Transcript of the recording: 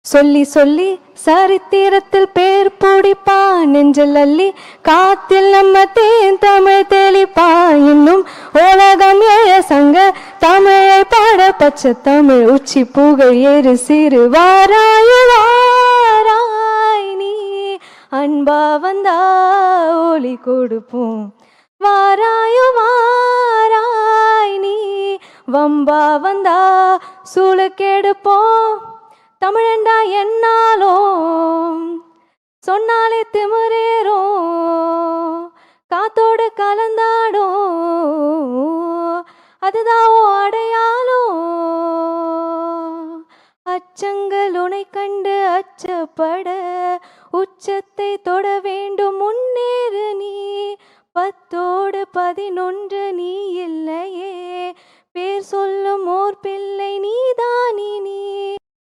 சொல்லி சொல்லி சரித்திரத்தில் பேர் பிடிப்பா நெஞ்சில் அள்ளி காத்தில் நம்ம தேன் தமிழ் தெளிப்பா இன்னும் உலகம் ஏழ சங்க தமிழை பாட பச்சை தமிழ் உச்சி புகழ் ஏறு சிறு வாராய் நீ அன்பா வந்தா ஒளி கொடுப்போம் வாராய் நீ வம்பா வந்தா சூளுக்கெடுப்போம் தமிழண்டா என்னாலும் சொன்னாலே திமிரேறும் காத்தோடு கலந்தாடும் அதுதான் அடையாளம் அச்சங்கள் உனை கண்டு அச்சப்பட உச்சத்தை தொட வேண்டும் முன்னேறு நீ 10ஓடு 11 நீ இல்லையே பேர் சொல்லும் ஓர் பிள்ளை நீதானி நீ